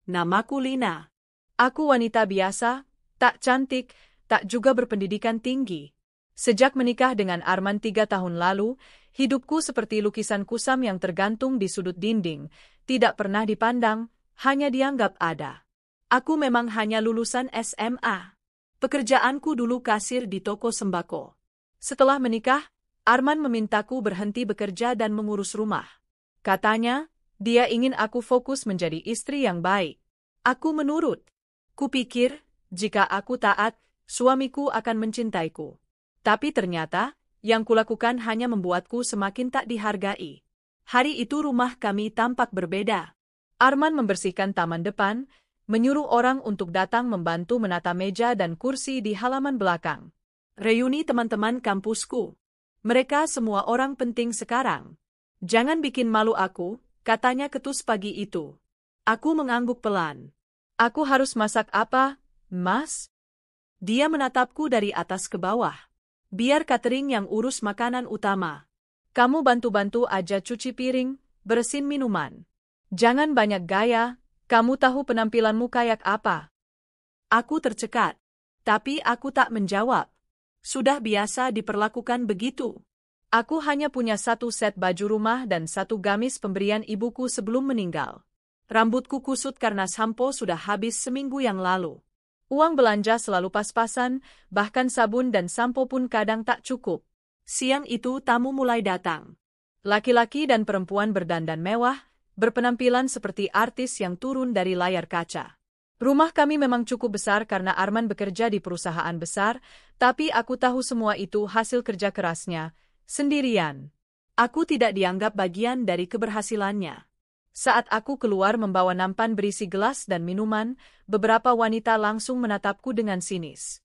namaku Lina. Aku wanita biasa, tak cantik, tak juga berpendidikan tinggi. Sejak menikah dengan Arman 3 tahun lalu, hidupku seperti lukisan kusam yang tergantung di sudut dinding, tidak pernah dipandang, hanya dianggap ada. Aku memang hanya lulusan SMA. Pekerjaanku dulu kasir di toko sembako. Setelah menikah, Arman memintaku berhenti bekerja dan mengurus rumah. Katanya, dia ingin aku fokus menjadi istri yang baik. Aku menurut. Kupikir, jika aku taat, suamiku akan mencintaiku. Tapi ternyata, yang kulakukan hanya membuatku semakin tak dihargai. Hari itu rumah kami tampak berbeda. Arman membersihkan taman depan, menyuruh orang untuk datang membantu menata meja dan kursi di halaman belakang. Reuni teman-teman kampusku. Mereka semua orang penting sekarang. Jangan bikin malu aku, katanya ketus pagi itu. Aku mengangguk pelan. Aku harus masak apa, Mas? Dia menatapku dari atas ke bawah. Biar catering yang urus makanan utama. Kamu bantu-bantu aja cuci piring, bersihin minuman. Jangan banyak gaya, kamu tahu penampilanmu kayak apa. Aku tercekat. Tapi aku tak menjawab. Sudah biasa diperlakukan begitu. Aku hanya punya 1 set baju rumah dan 1 gamis pemberian ibuku sebelum meninggal. Rambutku kusut karena sampo sudah habis seminggu yang lalu. Uang belanja selalu pas-pasan, bahkan sabun dan sampo pun kadang tak cukup. Siang itu tamu mulai datang. Laki-laki dan perempuan berdandan mewah, berpenampilan seperti artis yang turun dari layar kaca. Rumah kami memang cukup besar karena Arman bekerja di perusahaan besar, tapi aku tahu semua itu hasil kerja kerasnya, sendirian. Aku tidak dianggap bagian dari keberhasilannya. Saat aku keluar membawa nampan berisi gelas dan minuman, beberapa wanita langsung menatapku dengan sinis.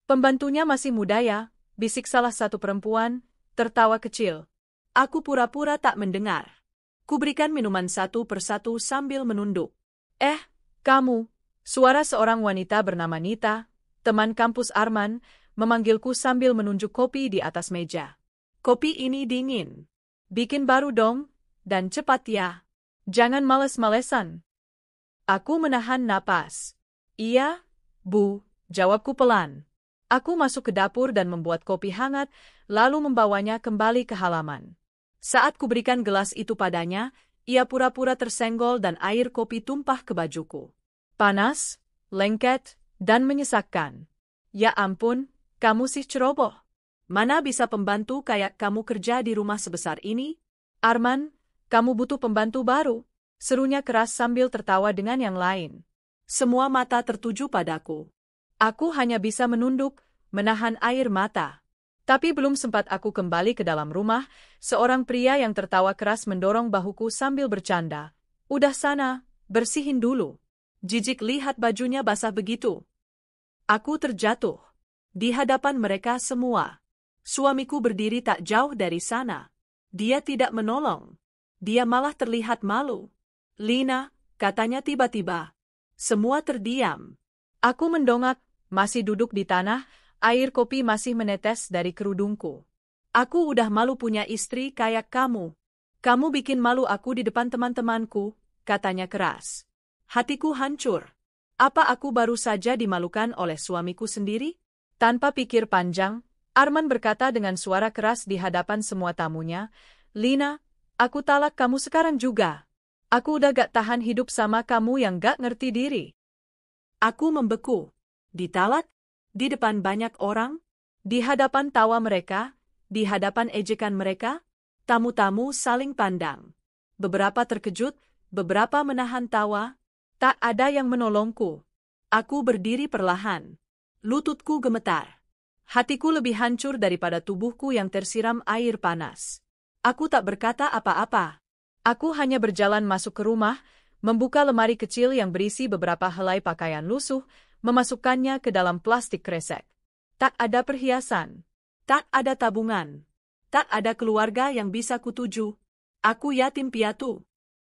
Pembantunya masih muda ya, bisik salah satu perempuan, tertawa kecil. Aku pura-pura tak mendengar. Kuberikan minuman satu persatu sambil menunduk. Kamu, suara seorang wanita bernama Nita, teman kampus Arman, memanggilku sambil menunjuk kopi di atas meja. Kopi ini dingin. Bikin baru dong, dan cepat ya. Jangan males-malesan. Aku menahan napas. Iya, Bu, jawabku pelan. Aku masuk ke dapur dan membuat kopi hangat, lalu membawanya kembali ke halaman. Saat kuberikan gelas itu padanya, ia pura-pura tersenggol dan air kopi tumpah ke bajuku. Panas, lengket, dan menyesakkan. Ya ampun, kamu sih ceroboh. Mana bisa pembantu kayak kamu kerja di rumah sebesar ini? Arman, kamu butuh pembantu baru, serunya keras sambil tertawa dengan yang lain. Semua mata tertuju padaku. Aku hanya bisa menunduk, menahan air mata. Tapi belum sempat aku kembali ke dalam rumah, seorang pria yang tertawa keras mendorong bahuku sambil bercanda. Udah sana, bersihin dulu. Jijik lihat bajunya basah begitu. Aku terjatuh. Di hadapan mereka semua. Suamiku berdiri tak jauh dari sana. Dia tidak menolong. Dia malah terlihat malu. Lina, katanya tiba-tiba. Semua terdiam. Aku mendongak, masih duduk di tanah, air kopi masih menetes dari kerudungku. Aku udah malu punya istri kayak kamu. Kamu bikin malu aku di depan teman-temanku, katanya keras. Hatiku hancur. Apa aku baru saja dimalukan oleh suamiku sendiri? Tanpa pikir panjang, Arman berkata dengan suara keras di hadapan semua tamunya, Lina, aku talak kamu sekarang juga. Aku udah gak tahan hidup sama kamu yang gak ngerti diri. Aku membeku. Ditalak? Di depan banyak orang? Di hadapan tawa mereka? Di hadapan ejekan mereka? Tamu-tamu saling pandang. Beberapa terkejut, beberapa menahan tawa. Tak ada yang menolongku. Aku berdiri perlahan. Lututku gemetar. Hatiku lebih hancur daripada tubuhku yang tersiram air panas. Aku tak berkata apa-apa. Aku hanya berjalan masuk ke rumah, membuka lemari kecil yang berisi beberapa helai pakaian lusuh, memasukkannya ke dalam plastik kresek. Tak ada perhiasan. Tak ada tabungan. Tak ada keluarga yang bisa kutuju. Aku yatim piatu.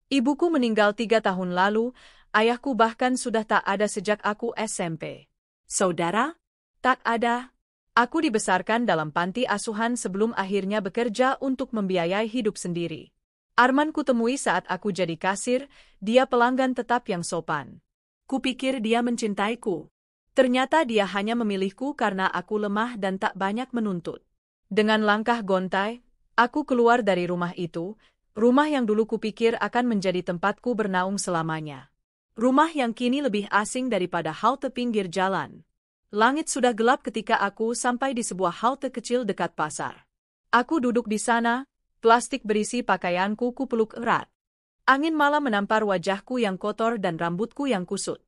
Ibuku meninggal 3 tahun lalu, ayahku bahkan sudah tak ada sejak aku SMP. Saudara? Tak ada. Aku dibesarkan dalam panti asuhan sebelum akhirnya bekerja untuk membiayai hidup sendiri. Arman kutemui saat aku jadi kasir, dia pelanggan tetap yang sopan. Kupikir dia mencintaiku. Ternyata dia hanya memilihku karena aku lemah dan tak banyak menuntut. Dengan langkah gontai, aku keluar dari rumah itu, rumah yang dulu kupikir akan menjadi tempatku bernaung selamanya. Rumah yang kini lebih asing daripada halte pinggir jalan. Langit sudah gelap ketika aku sampai di sebuah halte kecil dekat pasar. Aku duduk di sana, plastik berisi pakaianku kupeluk erat. Angin malam menampar wajahku yang kotor dan rambutku yang kusut.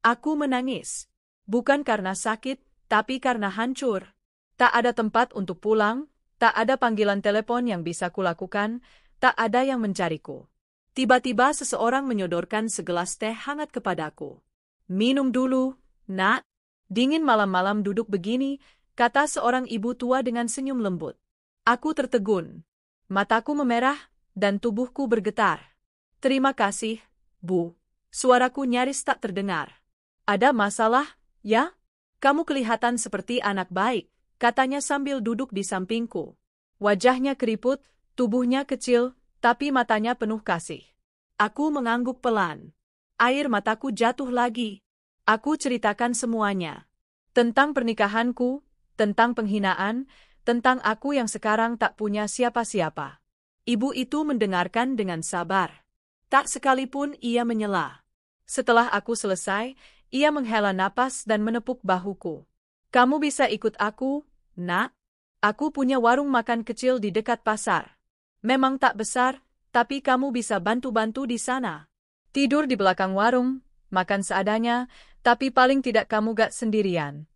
Aku menangis. Bukan karena sakit, tapi karena hancur. Tak ada tempat untuk pulang, tak ada panggilan telepon yang bisa kulakukan, tak ada yang mencariku. Tiba-tiba seseorang menyodorkan segelas teh hangat kepadaku. Minum dulu, nak. Dingin malam-malam duduk begini, kata seorang ibu tua dengan senyum lembut. Aku tertegun. Mataku memerah, dan tubuhku bergetar. Terima kasih, Bu. Suaraku nyaris tak terdengar. Ada masalah, ya? Kamu kelihatan seperti anak baik, katanya sambil duduk di sampingku. Wajahnya keriput, tubuhnya kecil, tapi matanya penuh kasih. Aku mengangguk pelan. Air mataku jatuh lagi. Aku ceritakan semuanya. Tentang pernikahanku, tentang penghinaan, tentang aku yang sekarang tak punya siapa-siapa. Ibu itu mendengarkan dengan sabar. Tak sekalipun ia menyela. Setelah aku selesai, ia menghela napas dan menepuk bahuku. Kamu bisa ikut aku, nak? Aku punya warung makan kecil di dekat pasar. Memang tak besar, tapi kamu bisa bantu-bantu di sana. Tidur di belakang warung, makan seadanya, tapi paling tidak kamu gak sendirian.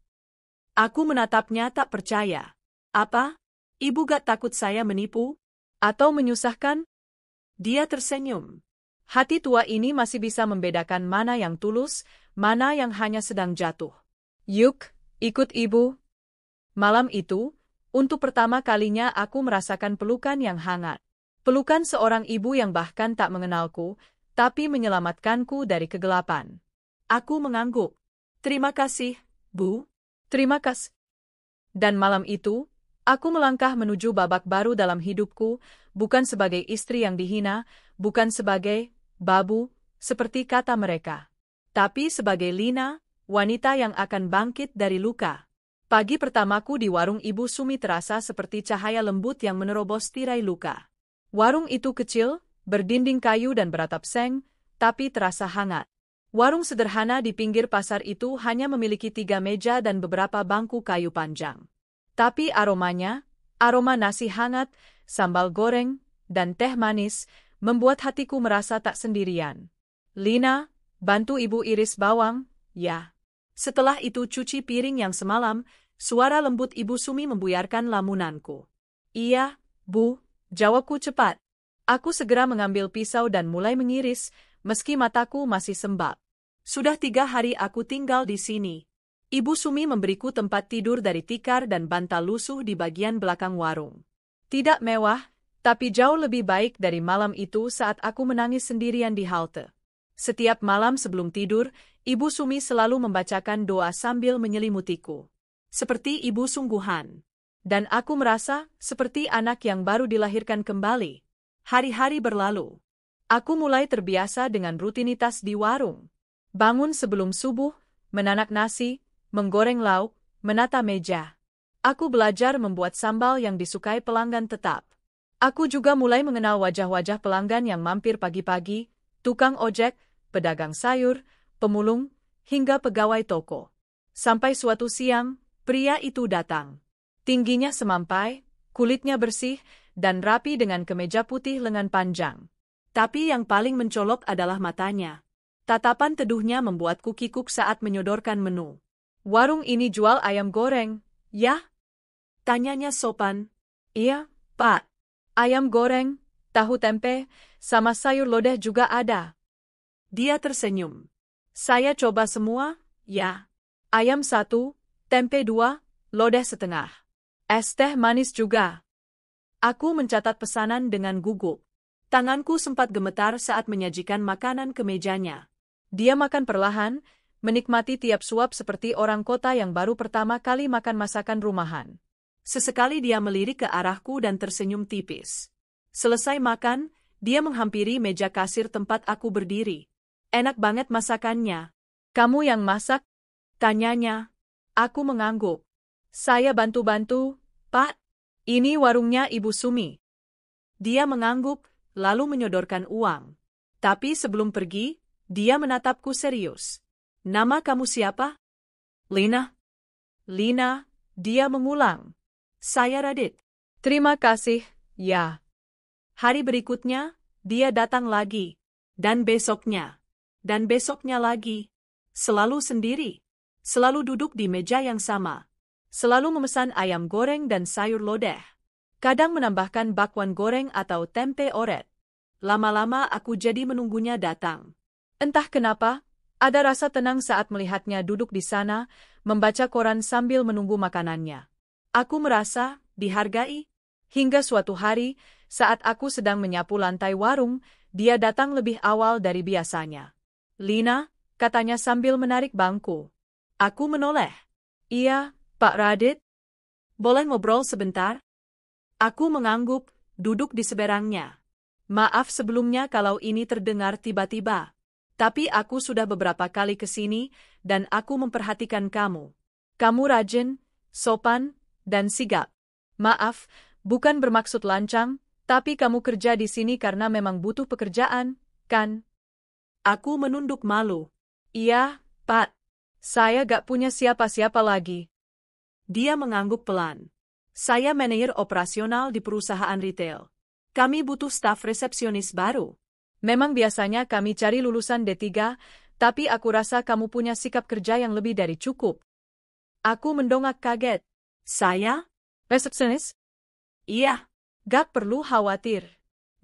Aku menatapnya tak percaya. Apa? Ibu gak takut saya menipu? Atau menyusahkan? Dia tersenyum. Hati tua ini masih bisa membedakan mana yang tulus, mana yang hanya sedang jatuh. Yuk, ikut ibu. Malam itu, untuk pertama kalinya aku merasakan pelukan yang hangat. Pelukan seorang ibu yang bahkan tak mengenalku, tapi menyelamatkanku dari kegelapan. Aku mengangguk. Terima kasih, Bu. Terima kasih. Dan malam itu, aku melangkah menuju babak baru dalam hidupku, bukan sebagai istri yang dihina, bukan sebagai babu, seperti kata mereka. Tapi sebagai Lina, wanita yang akan bangkit dari luka. Pagi pertamaku di warung Ibu Sumi terasa seperti cahaya lembut yang menerobos tirai luka. Warung itu kecil, berdinding kayu dan beratap seng, tapi terasa hangat. Warung sederhana di pinggir pasar itu hanya memiliki 3 meja dan beberapa bangku kayu panjang. Tapi aromanya, aroma nasi hangat, sambal goreng, dan teh manis, membuat hatiku merasa tak sendirian. Lina, bantu ibu iris bawang, ya. Setelah itu cuci piring yang semalam, suara lembut Ibu Sumi membuyarkan lamunanku. Iya, Bu, jawabku cepat. Aku segera mengambil pisau dan mulai mengiris, meski mataku masih sembab. Sudah 3 hari aku tinggal di sini. Ibu Sumi memberiku tempat tidur dari tikar dan bantal lusuh di bagian belakang warung. Tidak mewah, tapi jauh lebih baik dari malam itu saat aku menangis sendirian di halte. Setiap malam sebelum tidur, Ibu Sumi selalu membacakan doa sambil menyelimutiku. Seperti ibu sungguhan. Dan aku merasa seperti anak yang baru dilahirkan kembali. Hari-hari berlalu. Aku mulai terbiasa dengan rutinitas di warung. Bangun sebelum subuh, menanak nasi, menggoreng lauk, menata meja. Aku belajar membuat sambal yang disukai pelanggan tetap. Aku juga mulai mengenal wajah-wajah pelanggan yang mampir pagi-pagi, tukang ojek, pedagang sayur, pemulung, hingga pegawai toko. Sampai suatu siang, pria itu datang. Tingginya semampai, kulitnya bersih, dan rapi dengan kemeja putih lengan panjang. Tapi yang paling mencolok adalah matanya. Tatapan teduhnya membuatku kikuk saat menyodorkan menu. Warung ini jual ayam goreng, ya? Tanyanya sopan. Iya, Pak. Ayam goreng, tahu tempe, sama sayur lodeh juga ada. Dia tersenyum. Saya coba semua, ya. Ayam 1, tempe 2, lodeh setengah. Es teh manis juga. Aku mencatat pesanan dengan gugup. Tanganku sempat gemetar saat menyajikan makanan ke mejanya. Dia makan perlahan, menikmati tiap suap seperti orang kota yang baru pertama kali makan masakan rumahan. Sesekali dia melirik ke arahku dan tersenyum tipis. Selesai makan, Dia menghampiri meja kasir tempat aku berdiri. Enak banget masakannya. Kamu yang masak? Tanyanya. Aku mengangguk. Saya bantu-bantu, Pak. Ini warungnya Ibu Sumi. Dia mengangguk, lalu menyodorkan uang. Tapi sebelum pergi, dia menatapku serius. Nama kamu siapa? Lina. Lina, dia mengulang. Saya Radit. Terima kasih, ya. Hari berikutnya, dia datang lagi. Dan besoknya. Dan besoknya lagi. Selalu sendiri. Selalu duduk di meja yang sama. Selalu memesan ayam goreng dan sayur lodeh. Kadang menambahkan bakwan goreng atau tempe oret. Lama-lama aku jadi menunggunya datang. Entah kenapa, ada rasa tenang saat melihatnya duduk di sana, membaca koran sambil menunggu makanannya. Aku merasa dihargai. Hingga suatu hari, saat aku sedang menyapu lantai warung, dia datang lebih awal dari biasanya. Lina, katanya sambil menarik bangku. Aku menoleh. Iya, Pak Radit. Boleh ngobrol sebentar? Aku mengangguk, duduk di seberangnya. Maaf sebelumnya kalau ini terdengar tiba-tiba. Tapi aku sudah beberapa kali ke sini, dan aku memperhatikan kamu. Kamu rajin, sopan, dan sigap. Maaf, bukan bermaksud lancang, tapi kamu kerja di sini karena memang butuh pekerjaan, kan? Aku menunduk malu. Iya, Pak. Saya gak punya siapa-siapa lagi. Dia mengangguk pelan. Saya manajer operasional di perusahaan retail. Kami butuh staf resepsionis baru. Memang biasanya kami cari lulusan D3, tapi aku rasa kamu punya sikap kerja yang lebih dari cukup. Aku mendongak kaget. Saya? Resepsionis? Iya. Gak perlu khawatir.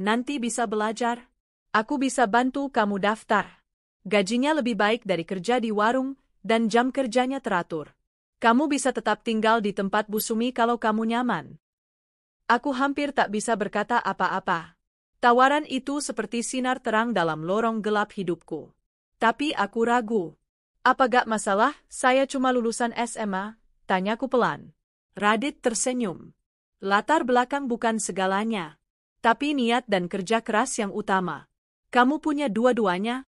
Nanti bisa belajar. Aku bisa bantu kamu daftar. Gajinya lebih baik dari kerja di warung, dan jam kerjanya teratur. Kamu bisa tetap tinggal di tempat Bu Sumi kalau kamu nyaman. Aku hampir tak bisa berkata apa-apa. Tawaran itu seperti sinar terang dalam lorong gelap hidupku. Tapi aku ragu. Apa gak masalah, saya cuma lulusan SMA? Tanyaku pelan. Radit tersenyum. Latar belakang bukan segalanya. Tapi niat dan kerja keras yang utama. Kamu punya dua-duanya?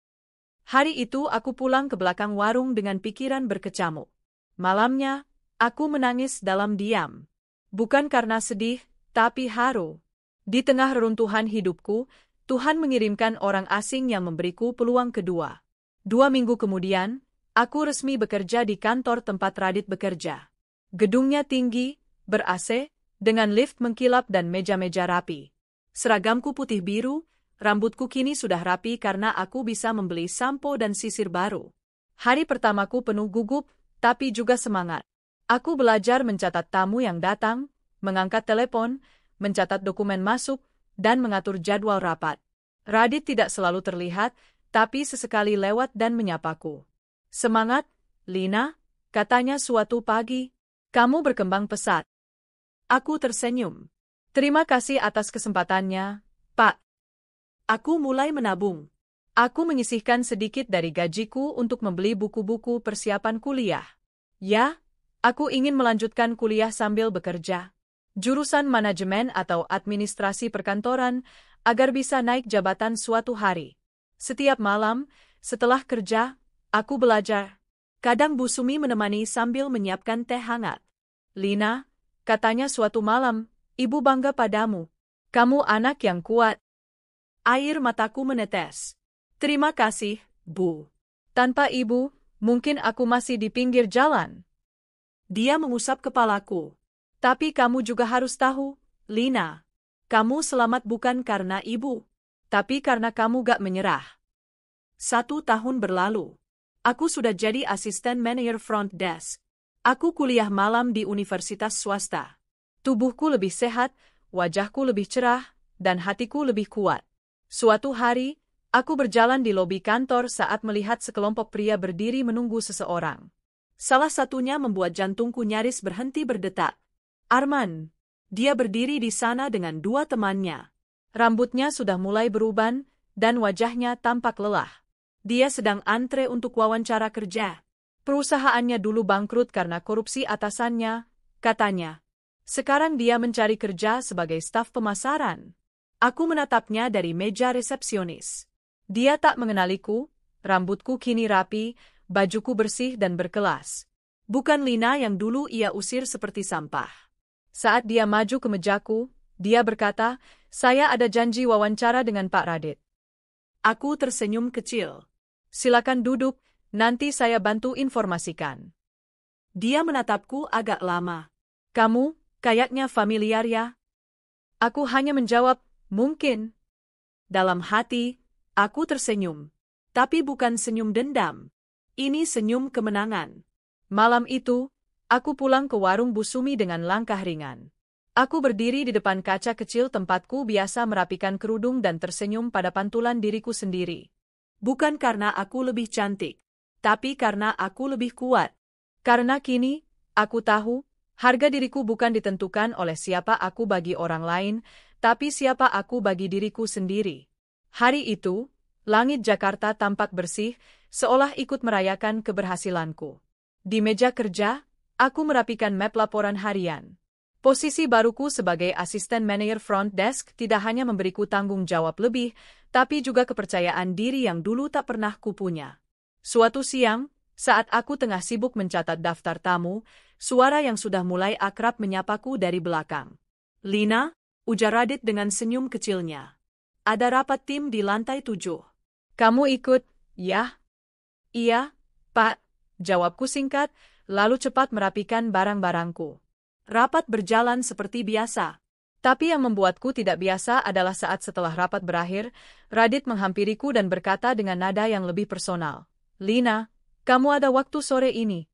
Hari itu aku pulang ke belakang warung dengan pikiran berkecamuk. Malamnya, aku menangis dalam diam. Bukan karena sedih, tapi haru. Di tengah reruntuhan hidupku, Tuhan mengirimkan orang asing yang memberiku peluang kedua. 2 minggu kemudian, aku resmi bekerja di kantor tempat Radit bekerja. Gedungnya tinggi, ber-AC, dengan lift mengkilap dan meja-meja rapi. Seragamku putih biru, rambutku kini sudah rapi karena aku bisa membeli sampo dan sisir baru. Hari pertamaku penuh gugup, tapi juga semangat. Aku belajar mencatat tamu yang datang, mengangkat telepon, mencatat dokumen masuk, dan mengatur jadwal rapat. Radit tidak selalu terlihat, tapi sesekali lewat dan menyapaku. Semangat, Lina, katanya suatu pagi. Kamu berkembang pesat. Aku tersenyum. Terima kasih atas kesempatannya, Pak. Aku mulai menabung. Aku menyisihkan sedikit dari gajiku untuk membeli buku-buku persiapan kuliah. Ya, aku ingin melanjutkan kuliah sambil bekerja. Jurusan manajemen atau administrasi perkantoran agar bisa naik jabatan suatu hari. Setiap malam, setelah kerja, aku belajar. Kadang Bu Sumi menemani sambil menyiapkan teh hangat. Lina, katanya suatu malam, Ibu bangga padamu. Kamu anak yang kuat. Air mataku menetes. Terima kasih, Bu. Tanpa Ibu, mungkin aku masih di pinggir jalan. Dia mengusap kepalaku. Tapi kamu juga harus tahu, Lina. Kamu selamat bukan karena Ibu, tapi karena kamu gak menyerah. 1 tahun berlalu. Aku sudah jadi asisten manajer front desk. Aku kuliah malam di universitas swasta. Tubuhku lebih sehat, wajahku lebih cerah, dan hatiku lebih kuat. Suatu hari, aku berjalan di lobi kantor saat melihat sekelompok pria berdiri menunggu seseorang. Salah satunya membuat jantungku nyaris berhenti berdetak. Arman. Dia berdiri di sana dengan 2 temannya. Rambutnya sudah mulai beruban, dan wajahnya tampak lelah. Dia sedang antre untuk wawancara kerja. Perusahaannya dulu bangkrut karena korupsi atasannya, katanya. Sekarang dia mencari kerja sebagai staf pemasaran. Aku menatapnya dari meja resepsionis. Dia tak mengenaliku, rambutku kini rapi, bajuku bersih dan berkelas. Bukan Lina yang dulu ia usir seperti sampah. Saat dia maju ke mejaku, dia berkata, "Saya ada janji wawancara dengan Pak Radit." Aku tersenyum kecil. "Silakan duduk, nanti saya bantu informasikan." Dia menatapku agak lama. "Kamu, kayaknya familiar ya?" Aku hanya menjawab, "Mungkin." Dalam hati, aku tersenyum. Tapi bukan senyum dendam. Ini senyum kemenangan. Malam itu, aku pulang ke warung Bu Sumi dengan langkah ringan. Aku berdiri di depan kaca kecil tempatku biasa merapikan kerudung dan tersenyum pada pantulan diriku sendiri. Bukan karena aku lebih cantik, tapi karena aku lebih kuat. Karena kini, aku tahu, harga diriku bukan ditentukan oleh siapa aku bagi orang lain, tapi siapa aku bagi diriku sendiri. Hari itu, langit Jakarta tampak bersih, seolah ikut merayakan keberhasilanku. Di meja kerja, aku merapikan map laporan harian. Posisi baruku sebagai asisten manajer front desk tidak hanya memberiku tanggung jawab lebih, tapi juga kepercayaan diri yang dulu tak pernah kupunya. Suatu siang, saat aku tengah sibuk mencatat daftar tamu, suara yang sudah mulai akrab menyapaku dari belakang. "Lina," ujar Radit dengan senyum kecilnya. "Ada rapat tim di lantai 7. Kamu ikut, ya?" "Iya, Pak," jawabku singkat, lalu cepat merapikan barang-barangku. Rapat berjalan seperti biasa. Tapi yang membuatku tidak biasa adalah saat setelah rapat berakhir, Radit menghampiriku dan berkata dengan nada yang lebih personal, "Lina, kamu ada waktu sore ini?"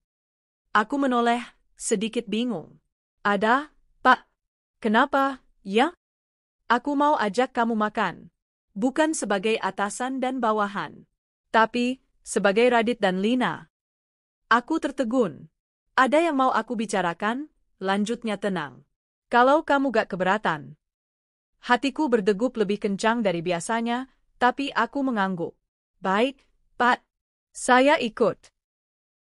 Aku menoleh, sedikit bingung. "Ada, Pak." "Kenapa, ya?" "Aku mau ajak kamu makan. Bukan sebagai atasan dan bawahan, tapi sebagai Radit dan Lina." Aku tertegun. "Ada yang mau aku bicarakan?" Lanjutnya tenang. "Kalau kamu gak keberatan." Hatiku berdegup lebih kencang dari biasanya, tapi aku mengangguk. "Baik, Pak. Saya ikut."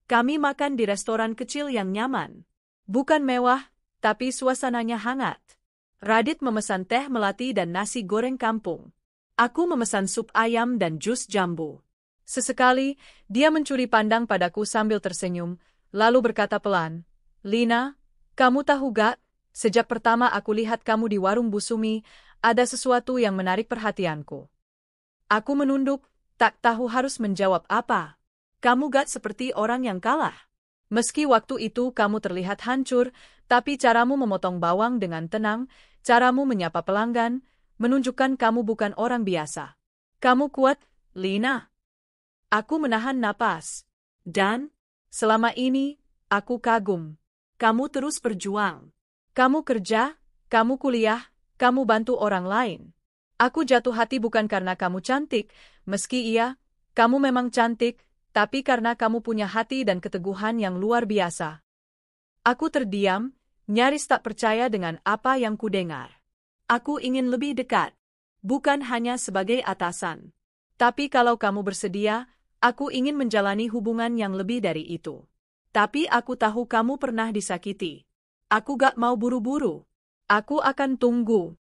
Kami makan di restoran kecil yang nyaman. Bukan mewah, tapi suasananya hangat. Radit memesan teh melati dan nasi goreng kampung. Aku memesan sup ayam dan jus jambu. Sesekali, dia mencuri pandang padaku sambil tersenyum, lalu berkata pelan, "Lina, kamu tahu gak, sejak pertama aku lihat kamu di warung Bu Sumi, ada sesuatu yang menarik perhatianku." Aku menunduk, tak tahu harus menjawab apa. "Kamu gak seperti orang yang kalah. Meski waktu itu kamu terlihat hancur, tapi caramu memotong bawang dengan tenang, caramu menyapa pelanggan, menunjukkan kamu bukan orang biasa. Kamu kuat, Lina." Aku menahan napas. "Dan, selama ini, aku kagum. Kamu terus berjuang. Kamu kerja, kamu kuliah, kamu bantu orang lain. Aku jatuh hati bukan karena kamu cantik, meski iya, kamu memang cantik, tapi karena kamu punya hati dan keteguhan yang luar biasa." Aku terdiam, nyaris tak percaya dengan apa yang kudengar. Aku ingin lebih dekat, bukan hanya sebagai atasan. "Tapi kalau kamu bersedia, aku ingin menjalani hubungan yang lebih dari itu. Tapi aku tahu kamu pernah disakiti. Aku gak mau buru-buru. Aku akan tunggu."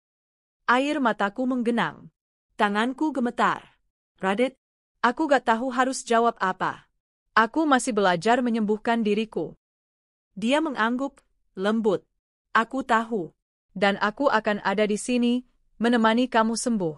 Air mataku menggenang. Tanganku gemetar. "Radit," aku gak tahu harus jawab apa. Aku masih belajar menyembuhkan diriku. Dia mengangguk, lembut. "Aku tahu. Dan aku akan ada di sini, menemani kamu sembuh."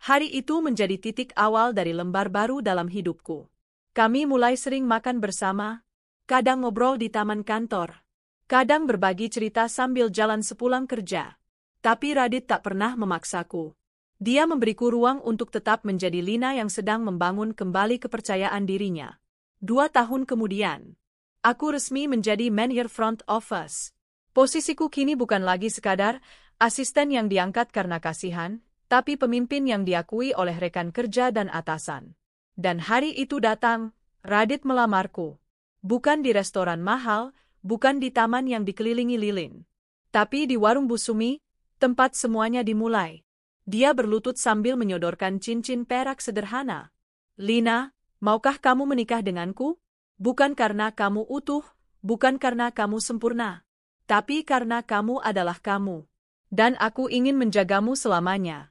Hari itu menjadi titik awal dari lembar baru dalam hidupku. Kami mulai sering makan bersama, kadang ngobrol di taman kantor, kadang berbagi cerita sambil jalan sepulang kerja. Tapi Radit tak pernah memaksaku. Dia memberiku ruang untuk tetap menjadi Lina yang sedang membangun kembali kepercayaan dirinya. 2 tahun kemudian, aku resmi menjadi manajer front office. Posisiku kini bukan lagi sekadar asisten yang diangkat karena kasihan, tapi pemimpin yang diakui oleh rekan kerja dan atasan. Dan hari itu datang, Radit melamarku. Bukan di restoran mahal, bukan di taman yang dikelilingi lilin, tapi di warung Bu Sumi, tempat semuanya dimulai. Dia berlutut sambil menyodorkan cincin perak sederhana. "Lina, maukah kamu menikah denganku? Bukan karena kamu utuh, bukan karena kamu sempurna, tapi karena kamu adalah kamu." Dan aku ingin menjagamu selamanya.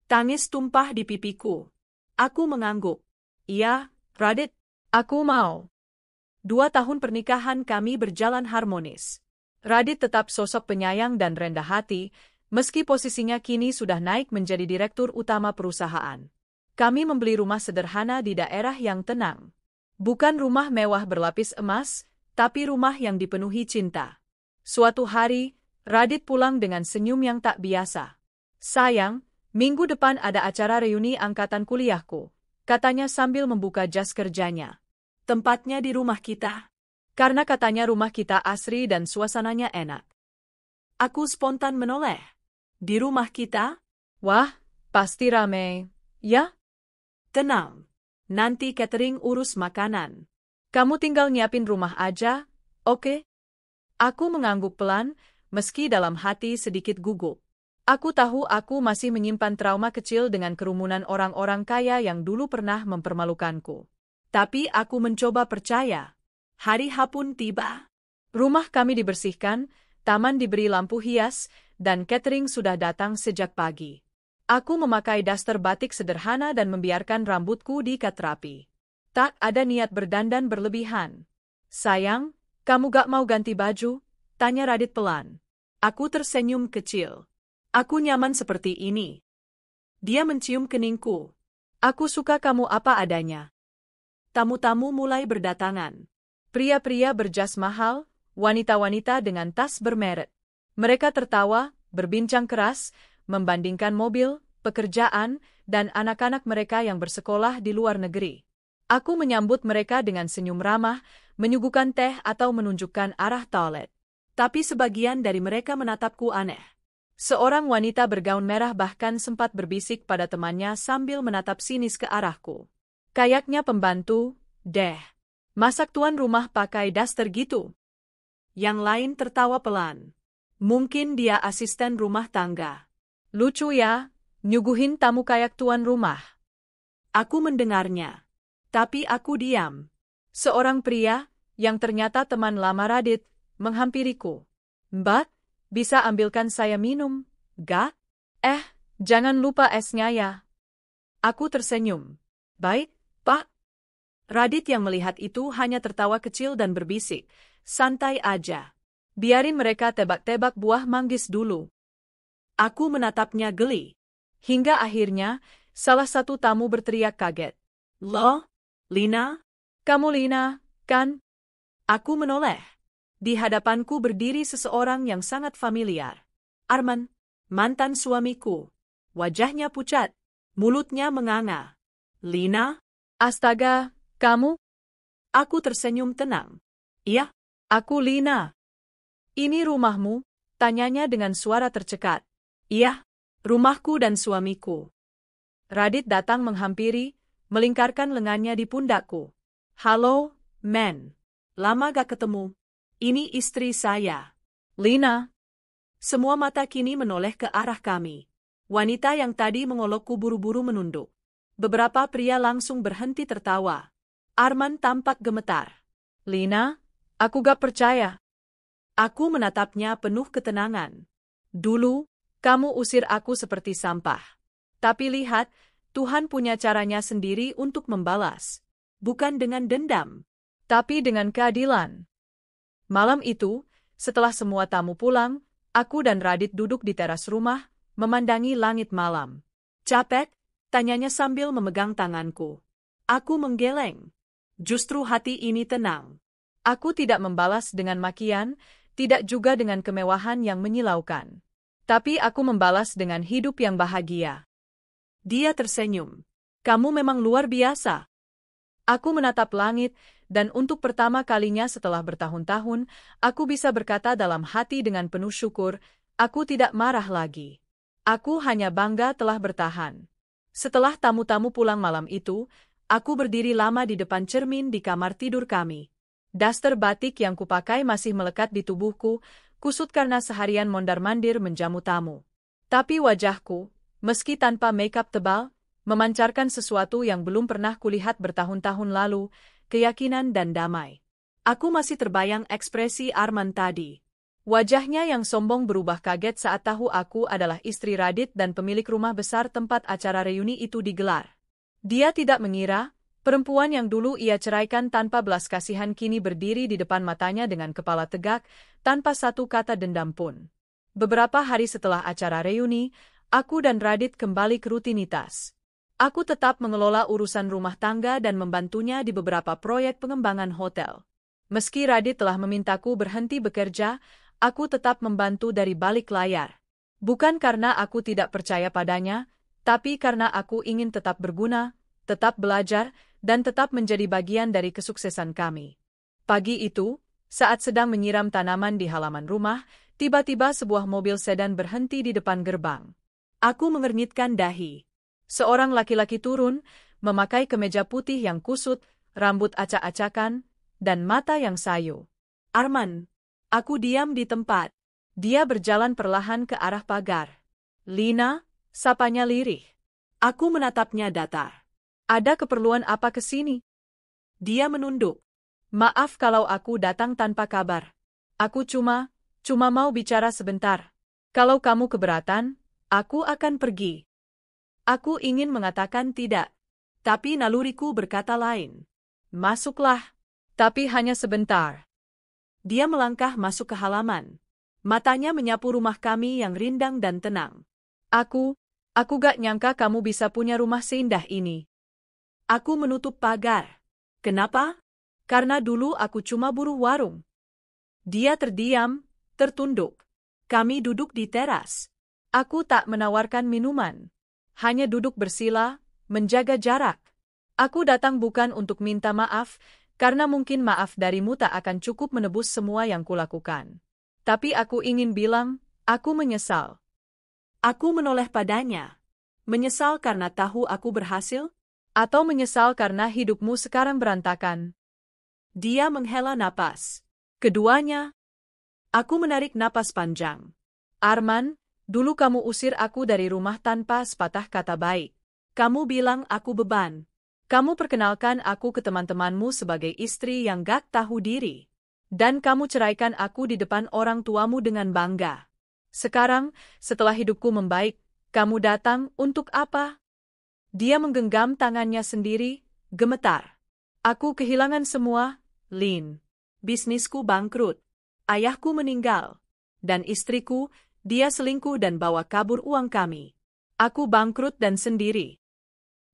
Tangis tumpah di pipiku. Aku mengangguk. Iya, Radit. Aku mau. 2 tahun pernikahan kami berjalan harmonis. Radit tetap sosok penyayang dan rendah hati, meski posisinya kini sudah naik menjadi direktur utama perusahaan. Kami membeli rumah sederhana di daerah yang tenang. Bukan rumah mewah berlapis emas, tapi rumah yang dipenuhi cinta. Suatu hari, Radit pulang dengan senyum yang tak biasa. Sayang, minggu depan ada acara reuni angkatan kuliahku, katanya sambil membuka jas kerjanya. Tempatnya di rumah kita. Karena katanya rumah kita asri dan suasananya enak. Aku spontan menoleh. Di rumah kita? Wah, pasti rame. Ya? Tenang. Nanti catering urus makanan. Kamu tinggal nyiapin rumah aja, oke? Aku mengangguk pelan, meski dalam hati sedikit gugup. Aku tahu aku masih menyimpan trauma kecil dengan kerumunan orang-orang kaya yang dulu pernah mempermalukanku. Tapi aku mencoba percaya. Hari H pun tiba. Rumah kami dibersihkan, taman diberi lampu hias, dan catering sudah datang sejak pagi. Aku memakai daster batik sederhana dan membiarkan rambutku diikat rapi. Tak ada niat berdandan berlebihan. Sayang, kamu gak mau ganti baju? Tanya Radit pelan. Aku tersenyum kecil. Aku nyaman seperti ini. Dia mencium keningku. Aku suka kamu apa adanya. Tamu-tamu mulai berdatangan. Pria-pria berjas mahal, wanita-wanita dengan tas bermerek. Mereka tertawa, berbincang keras, membandingkan mobil, pekerjaan, dan anak-anak mereka yang bersekolah di luar negeri. Aku menyambut mereka dengan senyum ramah, menyuguhkan teh atau menunjukkan arah toilet. Tapi sebagian dari mereka menatapku aneh. Seorang wanita bergaun merah bahkan sempat berbisik pada temannya sambil menatap sinis ke arahku. Kayaknya pembantu, deh. Masak tuan rumah pakai daster gitu. Yang lain tertawa pelan. Mungkin dia asisten rumah tangga. Lucu ya, nyuguhin tamu kayak tuan rumah. Aku mendengarnya. Tapi aku diam. Seorang pria, yang ternyata teman lama Radit, menghampiriku. Mbak, bisa ambilkan saya minum, gak? Jangan lupa esnya ya. Aku tersenyum. Baik, Pak. Radit yang melihat itu hanya tertawa kecil dan berbisik, santai aja. Biarin mereka tebak-tebak buah manggis dulu. Aku menatapnya geli. Hingga akhirnya, salah satu tamu berteriak kaget. Loh, Lina? Kamu Lina, kan? Aku menoleh. Di hadapanku berdiri seseorang yang sangat familiar. Arman, mantan suamiku. Wajahnya pucat, mulutnya menganga. Lina? Astaga, kamu? Aku tersenyum tenang. Iya, aku Lina. Ini rumahmu? Tanyanya dengan suara tercekat. Iya, rumahku dan suamiku. Radit datang menghampiri, melingkarkan lengannya di pundakku. Halo, men. Lama gak ketemu. Ini istri saya. Lina. Semua mata kini menoleh ke arah kami. Wanita yang tadi mengolokku buru-buru menunduk. Beberapa pria langsung berhenti tertawa. Arman tampak gemetar. Lina, aku gak percaya. Aku menatapnya penuh ketenangan. Dulu, kamu usir aku seperti sampah. Tapi lihat, Tuhan punya caranya sendiri untuk membalas. Bukan dengan dendam, tapi dengan keadilan. Malam itu, setelah semua tamu pulang, aku dan Radit duduk di teras rumah, memandangi langit malam. Capek? Tanyanya sambil memegang tanganku. Aku menggeleng. Justru hati ini tenang. Aku tidak membalas dengan makian, tidak juga dengan kemewahan yang menyilaukan. Tapi aku membalas dengan hidup yang bahagia. Dia tersenyum. Kamu memang luar biasa. Aku menatap langit, dan untuk pertama kalinya setelah bertahun-tahun, aku bisa berkata dalam hati dengan penuh syukur, aku tidak marah lagi. Aku hanya bangga telah bertahan. Setelah tamu-tamu pulang malam itu, aku berdiri lama di depan cermin di kamar tidur kami. Daster batik yang kupakai masih melekat di tubuhku, kusut karena seharian mondar-mandir menjamu tamu. Tapi wajahku, meski tanpa makeup tebal, memancarkan sesuatu yang belum pernah kulihat bertahun-tahun lalu, keyakinan dan damai. Aku masih terbayang ekspresi Arman tadi. Wajahnya yang sombong berubah kaget saat tahu aku adalah istri Radit dan pemilik rumah besar tempat acara reuni itu digelar. Dia tidak mengira, perempuan yang dulu ia ceraikan tanpa belas kasihan kini berdiri di depan matanya dengan kepala tegak, tanpa satu kata dendam pun. Beberapa hari setelah acara reuni, aku dan Radit kembali ke rutinitas. Aku tetap mengelola urusan rumah tangga dan membantunya di beberapa proyek pengembangan hotel. Meski Radit telah memintaku berhenti bekerja, aku tetap membantu dari balik layar. Bukan karena aku tidak percaya padanya, tapi karena aku ingin tetap berguna, tetap belajar, dan tetap menjadi bagian dari kesuksesan kami. Pagi itu, saat sedang menyiram tanaman di halaman rumah, tiba-tiba sebuah mobil sedan berhenti di depan gerbang. Aku mengernyitkan dahi. Seorang laki-laki turun, memakai kemeja putih yang kusut, rambut acak-acakan, dan mata yang sayu. Arman. Aku diam di tempat. Dia berjalan perlahan ke arah pagar. Lina, sapanya lirih. Aku menatapnya datar. Ada keperluan apa ke sini? Dia menunduk. Maaf kalau aku datang tanpa kabar. Aku cuma mau bicara sebentar. Kalau kamu keberatan, aku akan pergi. Aku ingin mengatakan tidak, tapi naluriku berkata lain. Masuklah, tapi hanya sebentar. Dia melangkah masuk ke halaman. Matanya menyapu rumah kami yang rindang dan tenang. Aku gak nyangka kamu bisa punya rumah seindah ini. Aku menutup pagar. Kenapa? Karena dulu aku cuma buruh warung. Dia terdiam, tertunduk. Kami duduk di teras. Aku tak menawarkan minuman. Hanya duduk bersila, menjaga jarak. Aku datang bukan untuk minta maaf, karena mungkin maaf darimu tak akan cukup menebus semua yang kulakukan. Tapi aku ingin bilang, aku menyesal. Aku menoleh padanya. Menyesal karena tahu aku berhasil? Atau menyesal karena hidupmu sekarang berantakan? Dia menghela napas. Keduanya. Aku menarik napas panjang. Arman, dulu kamu usir aku dari rumah tanpa sepatah kata baik. Kamu bilang aku beban. Kamu perkenalkan aku ke teman-temanmu sebagai istri yang gak tahu diri. Dan kamu ceraikan aku di depan orang tuamu dengan bangga. Sekarang, setelah hidupku membaik, kamu datang untuk apa? Dia menggenggam tangannya sendiri, gemetar. Aku kehilangan semua, Lin. Bisnisku bangkrut. Ayahku meninggal. Dan istriku, dia selingkuh dan bawa kabur uang kami. Aku bangkrut dan sendiri.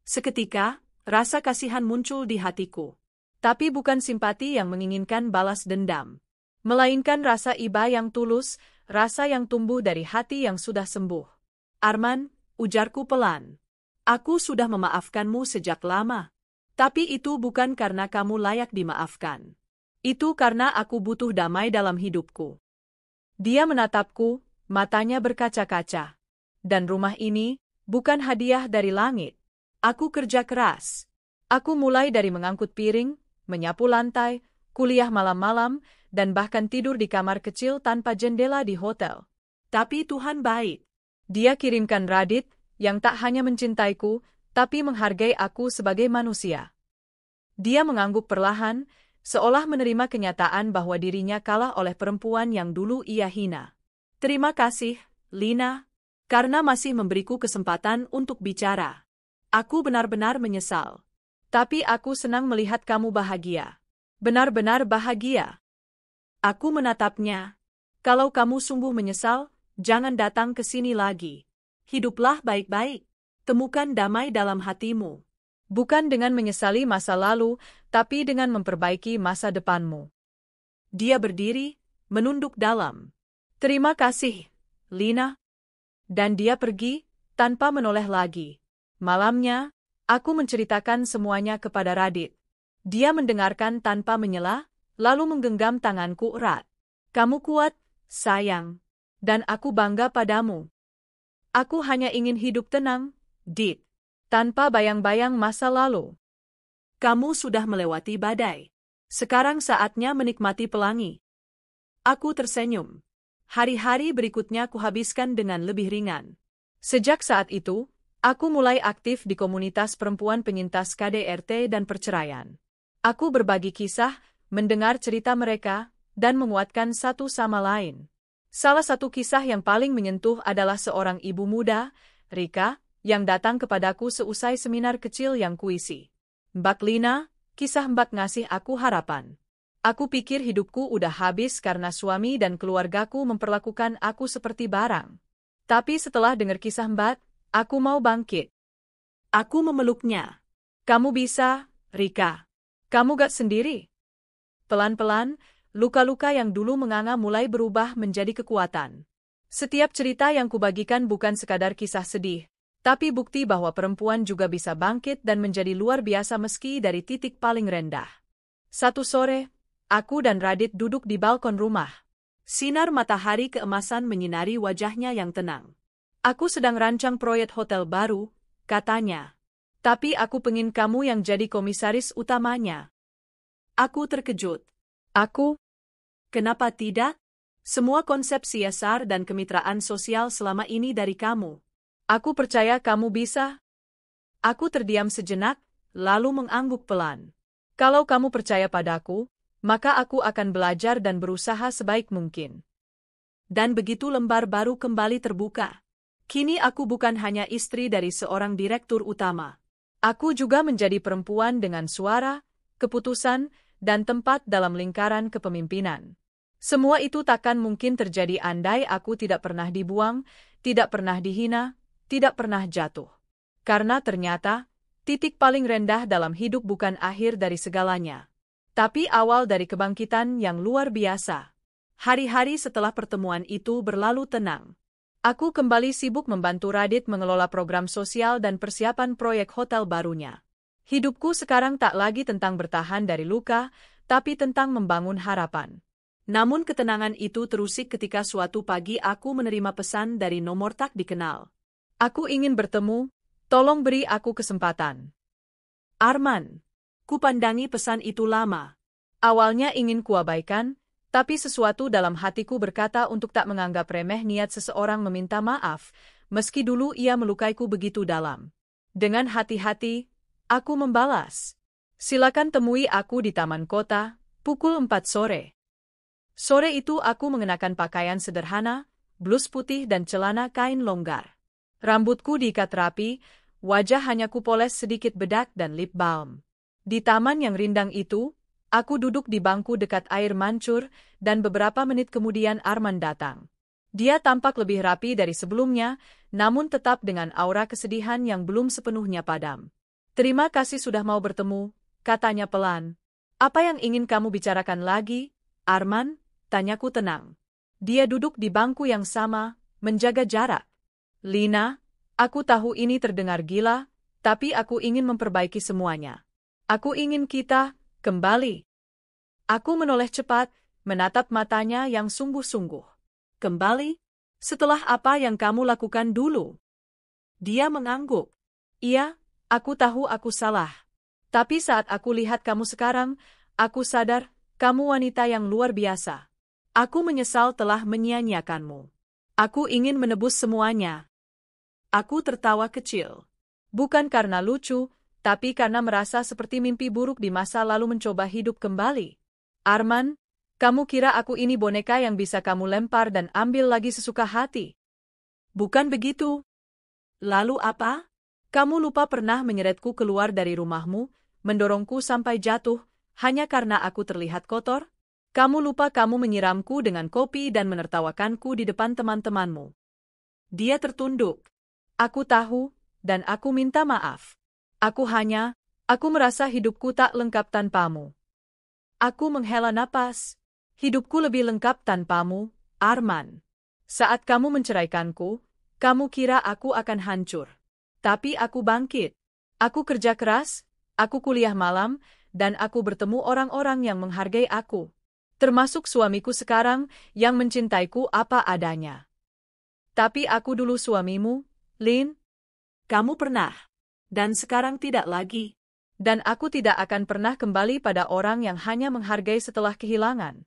Seketika, rasa kasihan muncul di hatiku. Tapi bukan simpati yang menginginkan balas dendam. Melainkan rasa iba yang tulus, rasa yang tumbuh dari hati yang sudah sembuh. Arman, ujarku pelan. Aku sudah memaafkanmu sejak lama. Tapi itu bukan karena kamu layak dimaafkan. Itu karena aku butuh damai dalam hidupku. Dia menatapku, matanya berkaca-kaca. Dan rumah ini bukan hadiah dari langit. Aku kerja keras. Aku mulai dari mengangkut piring, menyapu lantai, kuliah malam-malam, dan bahkan tidur di kamar kecil tanpa jendela di hotel. Tapi Tuhan baik. Dia kirimkan Radit, yang tak hanya mencintaiku, tapi menghargai aku sebagai manusia. Dia mengangguk perlahan, seolah menerima kenyataan bahwa dirinya kalah oleh perempuan yang dulu ia hina. Terima kasih, Lina, karena masih memberiku kesempatan untuk bicara. Aku benar-benar menyesal. Tapi aku senang melihat kamu bahagia. Benar-benar bahagia. Aku menatapnya. Kalau kamu sungguh menyesal, jangan datang ke sini lagi. Hiduplah baik-baik. Temukan damai dalam hatimu. Bukan dengan menyesali masa lalu, tapi dengan memperbaiki masa depanmu. Dia berdiri, menunduk dalam. Terima kasih, Lina. Dan dia pergi, tanpa menoleh lagi. Malamnya, aku menceritakan semuanya kepada Radit. Dia mendengarkan tanpa menyela, lalu menggenggam tanganku erat. Kamu kuat, sayang. Dan aku bangga padamu. Aku hanya ingin hidup tenang, Dit. Tanpa bayang-bayang masa lalu. Kamu sudah melewati badai. Sekarang saatnya menikmati pelangi. Aku tersenyum. Hari-hari berikutnya kuhabiskan dengan lebih ringan. Sejak saat itu, aku mulai aktif di komunitas perempuan penyintas KDRT dan perceraian. Aku berbagi kisah, mendengar cerita mereka, dan menguatkan satu sama lain. Salah satu kisah yang paling menyentuh adalah seorang ibu muda, Rika, yang datang kepadaku seusai seminar kecil yang kuisi. Mbak Lina, kisah Mbak ngasih aku harapan. Aku pikir hidupku udah habis karena suami dan keluargaku memperlakukan aku seperti barang. Tapi setelah dengar kisah Mbak, aku mau bangkit. Aku memeluknya. Kamu bisa, Rika. Kamu gak sendiri. Pelan-pelan, luka-luka yang dulu menganga mulai berubah menjadi kekuatan. Setiap cerita yang kubagikan bukan sekadar kisah sedih, tapi bukti bahwa perempuan juga bisa bangkit dan menjadi luar biasa meski dari titik paling rendah. Satu sore, aku dan Radit duduk di balkon rumah. Sinar matahari keemasan menyinari wajahnya yang tenang. Aku sedang rancang proyek hotel baru, katanya. Tapi aku pengen kamu yang jadi komisaris utamanya. Aku terkejut. Aku? Kenapa tidak? Semua konsep CSR dan kemitraan sosial selama ini dari kamu. Aku percaya kamu bisa. Aku terdiam sejenak, lalu mengangguk pelan. Kalau kamu percaya padaku, maka aku akan belajar dan berusaha sebaik mungkin. Dan begitu lembar baru kembali terbuka. Kini aku bukan hanya istri dari seorang direktur utama. Aku juga menjadi perempuan dengan suara, keputusan, dan tempat dalam lingkaran kepemimpinan. Semua itu takkan mungkin terjadi andai aku tidak pernah dibuang, tidak pernah dihina, tidak pernah jatuh. Karena ternyata, titik paling rendah dalam hidup bukan akhir dari segalanya, tapi awal dari kebangkitan yang luar biasa. Hari-hari setelah pertemuan itu berlalu tenang. Aku kembali sibuk membantu Radit mengelola program sosial dan persiapan proyek hotel barunya. Hidupku sekarang tak lagi tentang bertahan dari luka, tapi tentang membangun harapan. Namun ketenangan itu terusik ketika suatu pagi aku menerima pesan dari nomor tak dikenal. Aku ingin bertemu, tolong beri aku kesempatan. Arman. Kupandangi pesan itu lama. Awalnya ingin kuabaikan, tapi sesuatu dalam hatiku berkata untuk tak menganggap remeh niat seseorang meminta maaf, meski dulu ia melukaiku begitu dalam. Dengan hati-hati, aku membalas. Silakan temui aku di taman kota, pukul 4 sore. Sore itu aku mengenakan pakaian sederhana, blus putih dan celana kain longgar. Rambutku diikat rapi, wajah hanya kupoles sedikit bedak dan lip balm. Di taman yang rindang itu, aku duduk di bangku dekat air mancur, dan beberapa menit kemudian Arman datang. Dia tampak lebih rapi dari sebelumnya, namun tetap dengan aura kesedihan yang belum sepenuhnya padam. Terima kasih sudah mau bertemu, katanya pelan. Apa yang ingin kamu bicarakan lagi, Arman? Tanyaku tenang. Dia duduk di bangku yang sama, menjaga jarak. Lina, aku tahu ini terdengar gila, tapi aku ingin memperbaiki semuanya. Aku ingin kita kembali. Aku menoleh cepat, menatap matanya yang sungguh-sungguh. Kembali? Setelah apa yang kamu lakukan dulu? Dia mengangguk. Iya, aku tahu aku salah. Tapi saat aku lihat kamu sekarang, aku sadar, kamu wanita yang luar biasa. Aku menyesal telah menyia-nyiakanmu. Aku ingin menebus semuanya. Aku tertawa kecil. Bukan karena lucu, tapi karena merasa seperti mimpi buruk di masa lalu mencoba hidup kembali. Arman, kamu kira aku ini boneka yang bisa kamu lempar dan ambil lagi sesuka hati? Bukan begitu. Lalu apa? Kamu lupa pernah menyeretku keluar dari rumahmu, mendorongku sampai jatuh, hanya karena aku terlihat kotor? Kamu lupa kamu menyiramku dengan kopi dan menertawakanku di depan teman-temanmu. Dia tertunduk. Aku tahu, dan aku minta maaf. Aku merasa hidupku tak lengkap tanpamu. Aku menghela napas. Hidupku lebih lengkap tanpamu, Arman. Saat kamu menceraikanku, kamu kira aku akan hancur. Tapi aku bangkit. Aku kerja keras, aku kuliah malam, dan aku bertemu orang-orang yang menghargai aku. Termasuk suamiku sekarang, yang mencintaiku apa adanya. Tapi aku dulu suamimu, Lin. Kamu pernah. Dan sekarang tidak lagi. Dan aku tidak akan pernah kembali pada orang yang hanya menghargai setelah kehilangan.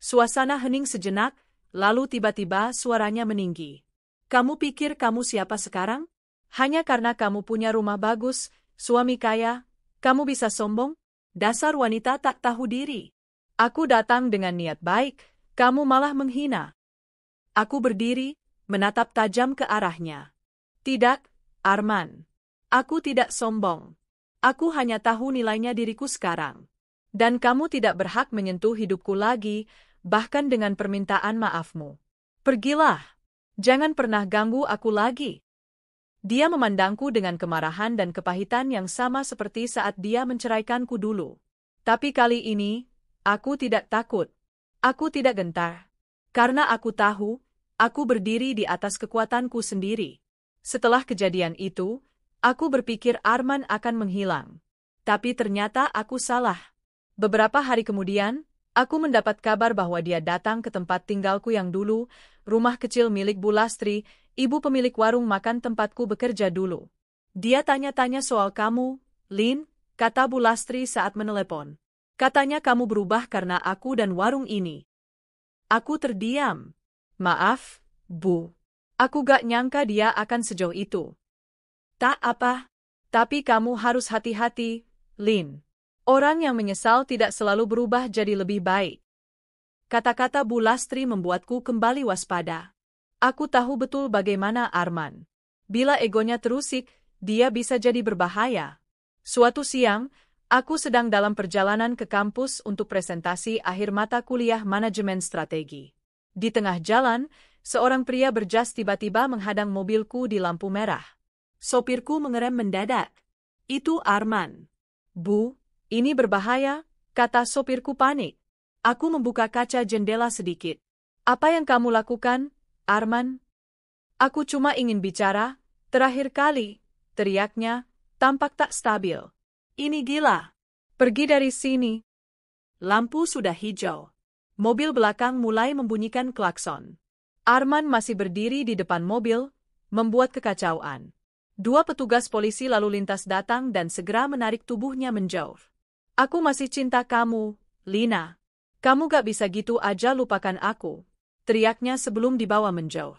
Suasana hening sejenak, lalu tiba-tiba suaranya meninggi. Kamu pikir kamu siapa sekarang? Hanya karena kamu punya rumah bagus, suami kaya, kamu bisa sombong? Dasar wanita tak tahu diri. Aku datang dengan niat baik, kamu malah menghina. Aku berdiri, menatap tajam ke arahnya. Tidak, Arman. Aku tidak sombong. Aku hanya tahu nilainya diriku sekarang. Dan kamu tidak berhak menyentuh hidupku lagi, bahkan dengan permintaan maafmu. Pergilah. Jangan pernah ganggu aku lagi. Dia memandangku dengan kemarahan dan kepahitan yang sama seperti saat dia menceraikanku dulu. Tapi kali ini, aku tidak takut. Aku tidak gentar. Karena aku tahu, aku berdiri di atas kekuatanku sendiri. Setelah kejadian itu, aku berpikir Arman akan menghilang. Tapi ternyata aku salah. Beberapa hari kemudian, aku mendapat kabar bahwa dia datang ke tempat tinggalku yang dulu, rumah kecil milik Bu Lastri, ibu pemilik warung makan tempatku bekerja dulu. Dia tanya-tanya soal kamu, Lin, kata Bu Lastri saat menelepon. Katanya kamu berubah karena aku dan warung ini. Aku terdiam. Maaf, Bu. Aku gak nyangka dia akan sejauh itu. Tak apa. Tapi kamu harus hati-hati, Lin. Orang yang menyesal tidak selalu berubah jadi lebih baik. Kata-kata Bu Lastri membuatku kembali waspada. Aku tahu betul bagaimana Arman. Bila egonya terusik, dia bisa jadi berbahaya. Suatu siang, aku sedang dalam perjalanan ke kampus untuk presentasi akhir mata kuliah manajemen strategi. Di tengah jalan, seorang pria berjas tiba-tiba menghadang mobilku di lampu merah. Sopirku mengerem mendadak. Itu Arman. Bu, ini berbahaya, kata sopirku panik. Aku membuka kaca jendela sedikit. Apa yang kamu lakukan, Arman? Aku cuma ingin bicara, terakhir kali, teriaknya, tampak tak stabil. Ini gila. Pergi dari sini. Lampu sudah hijau. Mobil belakang mulai membunyikan klakson. Arman masih berdiri di depan mobil, membuat kekacauan. Dua petugas polisi lalu lintas datang dan segera menarik tubuhnya menjauh. Aku masih cinta kamu, Lina. Kamu gak bisa gitu aja lupakan aku. Teriaknya sebelum dibawa menjauh.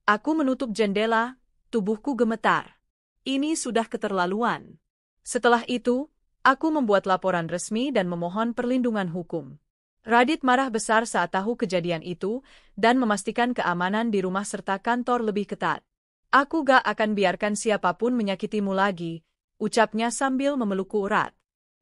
Aku menutup jendela, tubuhku gemetar. Ini sudah keterlaluan. Setelah itu, aku membuat laporan resmi dan memohon perlindungan hukum. Radit marah besar saat tahu kejadian itu dan memastikan keamanan di rumah serta kantor lebih ketat. Aku gak akan biarkan siapapun menyakitimu lagi, ucapnya sambil memelukku erat.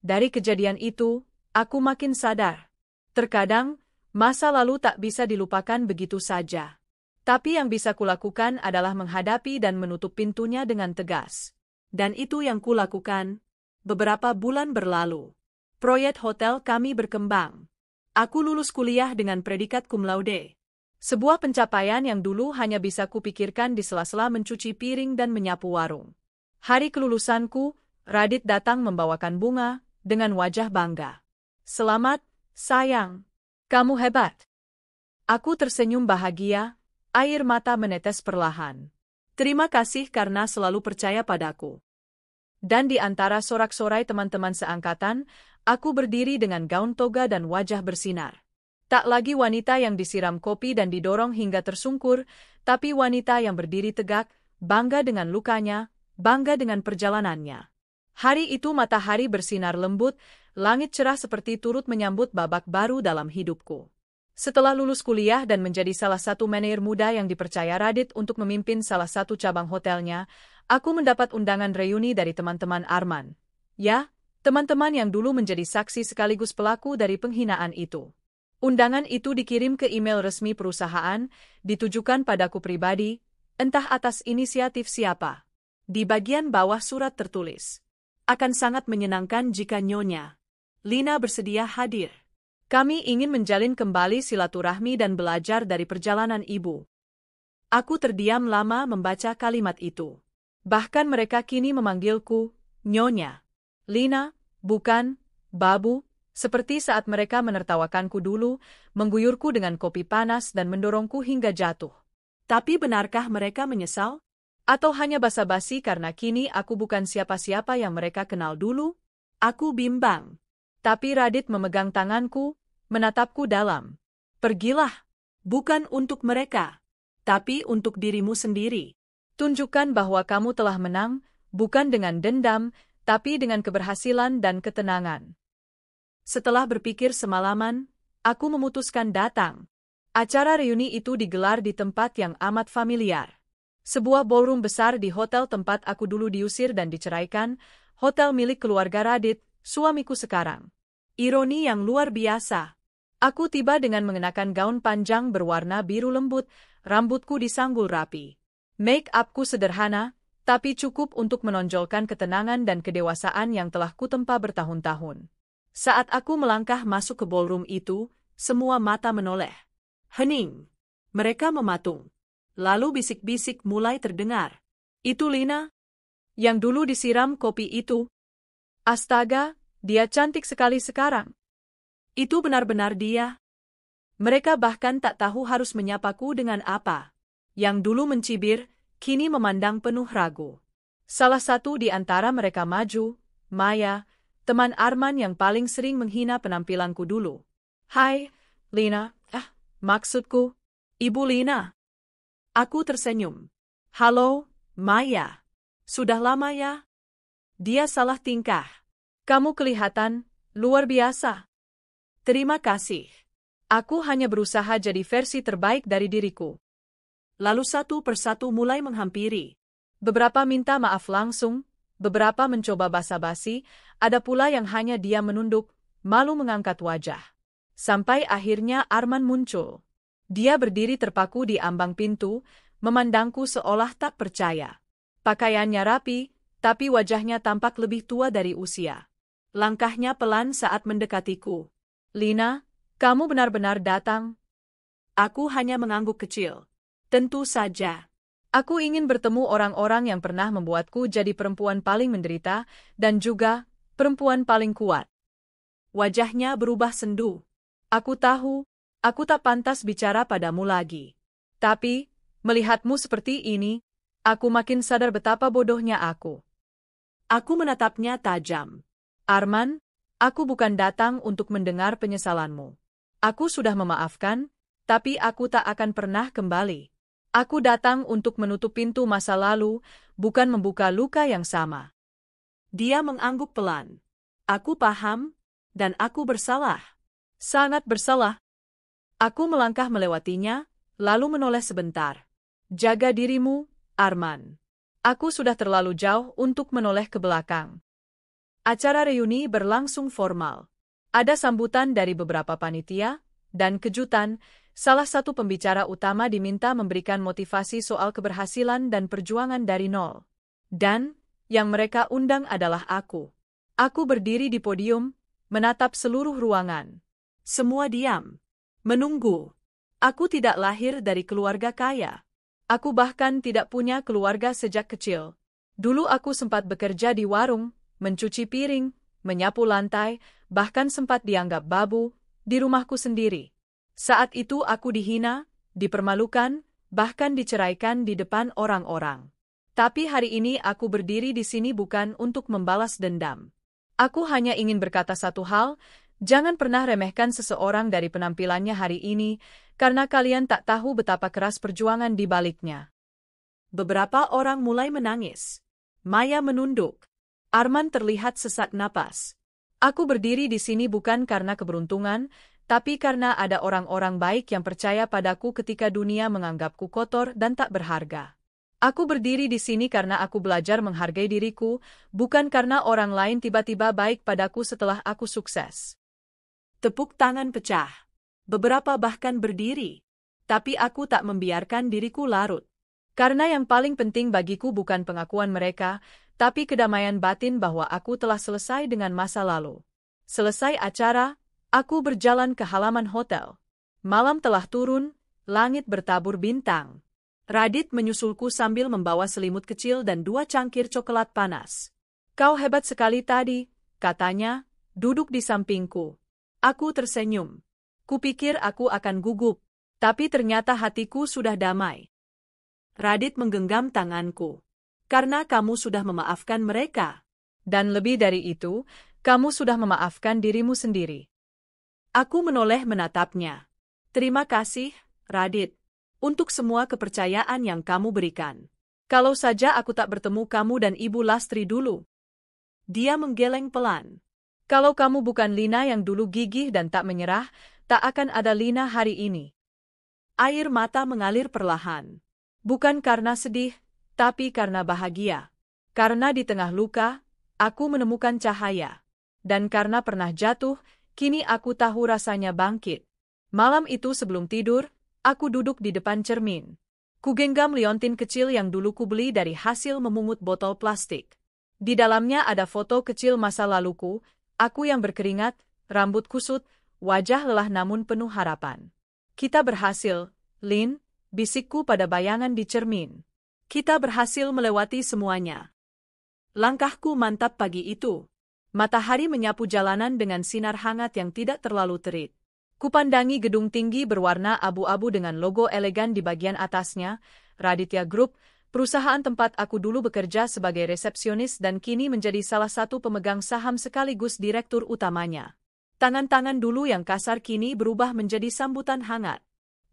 Dari kejadian itu, aku makin sadar. Terkadang, masa lalu tak bisa dilupakan begitu saja. Tapi yang bisa kulakukan adalah menghadapi dan menutup pintunya dengan tegas. Dan itu yang kulakukan. Beberapa bulan berlalu. Proyek hotel kami berkembang. Aku lulus kuliah dengan predikat cum laude. Sebuah pencapaian yang dulu hanya bisa kupikirkan di sela-sela mencuci piring dan menyapu warung. Hari kelulusanku, Radit datang membawakan bunga, dengan wajah bangga. Selamat, sayang. Kamu hebat. Aku tersenyum bahagia, air mata menetes perlahan. Terima kasih karena selalu percaya padaku. Dan di antara sorak-sorai teman-teman seangkatan, aku berdiri dengan gaun toga dan wajah bersinar. Tak lagi wanita yang disiram kopi dan didorong hingga tersungkur, tapi wanita yang berdiri tegak, bangga dengan lukanya, bangga dengan perjalanannya. Hari itu matahari bersinar lembut, langit cerah seperti turut menyambut babak baru dalam hidupku. Setelah lulus kuliah dan menjadi salah satu manajer muda yang dipercaya Radit untuk memimpin salah satu cabang hotelnya, aku mendapat undangan reuni dari teman-teman Arman. Ya, teman-teman yang dulu menjadi saksi sekaligus pelaku dari penghinaan itu. Undangan itu dikirim ke email resmi perusahaan, ditujukan padaku pribadi, entah atas inisiatif siapa. Di bagian bawah surat tertulis. Akan sangat menyenangkan jika Nyonya Lina bersedia hadir. Kami ingin menjalin kembali silaturahmi dan belajar dari perjalanan ibu. Aku terdiam lama membaca kalimat itu. Bahkan mereka kini memanggilku Nyonya Lina, bukan Babu, seperti saat mereka menertawakanku dulu, mengguyurku dengan kopi panas dan mendorongku hingga jatuh. Tapi benarkah mereka menyesal? Atau hanya basa-basi karena kini aku bukan siapa-siapa yang mereka kenal dulu? Aku bimbang. Tapi Radit memegang tanganku, menatapku dalam. Pergilah. Bukan untuk mereka, tapi untuk dirimu sendiri. Tunjukkan bahwa kamu telah menang, bukan dengan dendam, tapi dengan keberhasilan dan ketenangan. Setelah berpikir semalaman, aku memutuskan datang. Acara reuni itu digelar di tempat yang amat familiar. Sebuah ballroom besar di hotel tempat aku dulu diusir dan diceraikan, hotel milik keluarga Radit, suamiku sekarang. Ironi yang luar biasa. Aku tiba dengan mengenakan gaun panjang berwarna biru lembut, rambutku disanggul rapi. Make-upku sederhana, tapi cukup untuk menonjolkan ketenangan dan kedewasaan yang telah kutempa bertahun-tahun. Saat aku melangkah masuk ke ballroom itu, semua mata menoleh. Hening. Mereka mematung. Lalu bisik-bisik mulai terdengar. Itu Lina? Yang dulu disiram kopi itu? Astaga, dia cantik sekali sekarang. Itu benar-benar dia. Mereka bahkan tak tahu harus menyapaku dengan apa. Yang dulu mencibir, kini memandang penuh ragu. Salah satu di antara mereka maju, Maya, teman Arman yang paling sering menghina penampilanku dulu. Hai, Lina, maksudku, Ibu Lina. Aku tersenyum. Halo, Maya. Sudah lama ya? Dia salah tingkah. Kamu kelihatan luar biasa. Terima kasih. Aku hanya berusaha jadi versi terbaik dari diriku. Lalu satu persatu mulai menghampiri. Beberapa minta maaf langsung, beberapa mencoba basa-basi, ada pula yang hanya diam menunduk, malu mengangkat wajah. Sampai akhirnya Arman muncul. Dia berdiri terpaku di ambang pintu, memandangku seolah tak percaya. Pakaiannya rapi, tapi wajahnya tampak lebih tua dari usia. Langkahnya pelan saat mendekatiku. Lina, kamu benar-benar datang? Aku hanya mengangguk kecil. Tentu saja. Aku ingin bertemu orang-orang yang pernah membuatku jadi perempuan paling menderita, dan juga perempuan paling kuat. Wajahnya berubah sendu. Aku tahu, aku tak pantas bicara padamu lagi. Tapi, melihatmu seperti ini, aku makin sadar betapa bodohnya aku. Aku menatapnya tajam. Arman, aku bukan datang untuk mendengar penyesalanmu. Aku sudah memaafkan, tapi aku tak akan pernah kembali. Aku datang untuk menutup pintu masa lalu, bukan membuka luka yang sama. Dia mengangguk pelan. Aku paham, dan aku bersalah. Sangat bersalah. Aku melangkah melewatinya, lalu menoleh sebentar. Jaga dirimu, Arman. Aku sudah terlalu jauh untuk menoleh ke belakang. Acara reuni berlangsung formal. Ada sambutan dari beberapa panitia, dan kejutan, salah satu pembicara utama diminta memberikan motivasi soal keberhasilan dan perjuangan dari nol. Dan, yang mereka undang adalah aku. Aku berdiri di podium, menatap seluruh ruangan. Semua diam. Menunggu. Aku tidak lahir dari keluarga kaya. Aku bahkan tidak punya keluarga sejak kecil. Dulu aku sempat bekerja di warung, mencuci piring, menyapu lantai, bahkan sempat dianggap babu, di rumahku sendiri. Saat itu aku dihina, dipermalukan, bahkan diceraikan di depan orang-orang. Tapi hari ini aku berdiri di sini bukan untuk membalas dendam. Aku hanya ingin berkata satu hal, jangan pernah remehkan seseorang dari penampilannya hari ini, karena kalian tak tahu betapa keras perjuangan di baliknya. Beberapa orang mulai menangis. Maya menunduk. Arman terlihat sesak napas. Aku berdiri di sini bukan karena keberuntungan, tapi karena ada orang-orang baik yang percaya padaku ketika dunia menganggapku kotor dan tak berharga. Aku berdiri di sini karena aku belajar menghargai diriku, bukan karena orang lain tiba-tiba baik padaku setelah aku sukses. Tepuk tangan pecah. Beberapa bahkan berdiri. Tapi aku tak membiarkan diriku larut. Karena yang paling penting bagiku bukan pengakuan mereka, tapi kedamaian batin bahwa aku telah selesai dengan masa lalu. Selesai acara, aku berjalan ke halaman hotel. Malam telah turun, langit bertabur bintang. Radit menyusulku sambil membawa selimut kecil dan 2 cangkir coklat panas. Kau hebat sekali tadi, katanya, duduk di sampingku. Aku tersenyum. Kupikir aku akan gugup, tapi ternyata hatiku sudah damai. Radit menggenggam tanganku. Karena kamu sudah memaafkan mereka. Dan lebih dari itu, kamu sudah memaafkan dirimu sendiri. Aku menoleh menatapnya. Terima kasih, Radit, untuk semua kepercayaan yang kamu berikan. Kalau saja aku tak bertemu kamu dan Ibu Lastri dulu. Dia menggeleng pelan. Kalau kamu bukan Lina yang dulu gigih dan tak menyerah, tak akan ada Lina hari ini. Air mata mengalir perlahan. Bukan karena sedih, tapi karena bahagia. Karena di tengah luka, aku menemukan cahaya. Dan karena pernah jatuh, kini aku tahu rasanya bangkit. Malam itu sebelum tidur, aku duduk di depan cermin. Kugenggam liontin kecil yang dulu kubeli dari hasil memungut botol plastik. Di dalamnya ada foto kecil masa laluku, aku yang berkeringat, rambut kusut, wajah lelah namun penuh harapan. Kita berhasil, Lin, bisikku pada bayangan di cermin. Kita berhasil melewati semuanya. Langkahku mantap pagi itu. Matahari menyapu jalanan dengan sinar hangat yang tidak terlalu terik. Kupandangi gedung tinggi berwarna abu-abu dengan logo elegan di bagian atasnya, Raditya Group, perusahaan tempat aku dulu bekerja sebagai resepsionis dan kini menjadi salah satu pemegang saham sekaligus direktur utamanya. Tangan-tangan dulu yang kasar kini berubah menjadi sambutan hangat.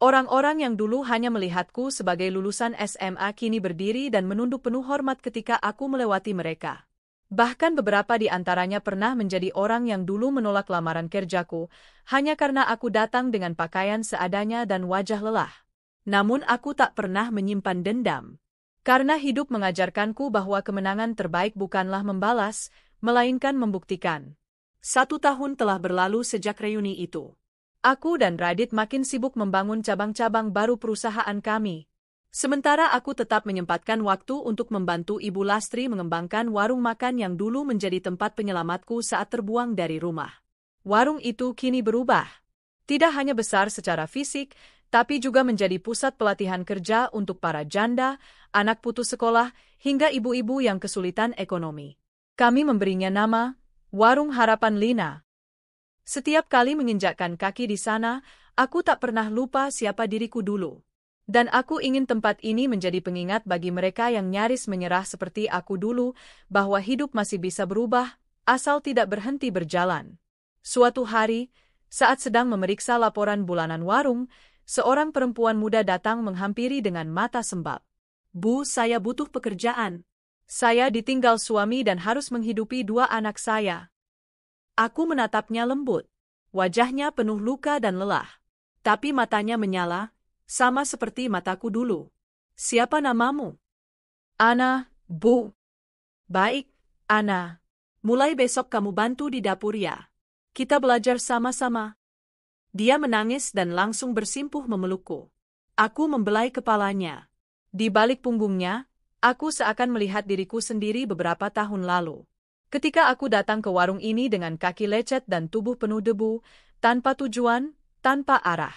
Orang-orang yang dulu hanya melihatku sebagai lulusan SMA kini berdiri dan menunduk penuh hormat ketika aku melewati mereka. Bahkan beberapa di antaranya pernah menjadi orang yang dulu menolak lamaran kerjaku, hanya karena aku datang dengan pakaian seadanya dan wajah lelah. Namun aku tak pernah menyimpan dendam. Karena hidup mengajarkanku bahwa kemenangan terbaik bukanlah membalas, melainkan membuktikan. 1 tahun telah berlalu sejak reuni itu. Aku dan Radit makin sibuk membangun cabang-cabang baru perusahaan kami. Sementara aku tetap menyempatkan waktu untuk membantu Ibu Lastri mengembangkan warung makan yang dulu menjadi tempat penyelamatku saat terbuang dari rumah. Warung itu kini berubah. Tidak hanya besar secara fisik, tapi juga menjadi pusat pelatihan kerja untuk para janda, anak putus sekolah, hingga ibu-ibu yang kesulitan ekonomi. Kami memberinya nama Warung Harapan Lina. Setiap kali menginjakkan kaki di sana, aku tak pernah lupa siapa diriku dulu. Dan aku ingin tempat ini menjadi pengingat bagi mereka yang nyaris menyerah seperti aku dulu, bahwa hidup masih bisa berubah, asal tidak berhenti berjalan. Suatu hari, saat sedang memeriksa laporan bulanan warung, seorang perempuan muda datang menghampiri dengan mata sembab. Bu, saya butuh pekerjaan. Saya ditinggal suami dan harus menghidupi 2 anak saya. Aku menatapnya lembut. Wajahnya penuh luka dan lelah. Tapi matanya menyala, sama seperti mataku dulu. Siapa namamu? Ana, Bu. Baik, Ana. Mulai besok kamu bantu di dapur ya. Kita belajar sama-sama. Dia menangis dan langsung bersimpuh memelukku. Aku membelai kepalanya. Di balik punggungnya, aku seakan melihat diriku sendiri beberapa tahun lalu. Ketika aku datang ke warung ini dengan kaki lecet dan tubuh penuh debu, tanpa tujuan, tanpa arah.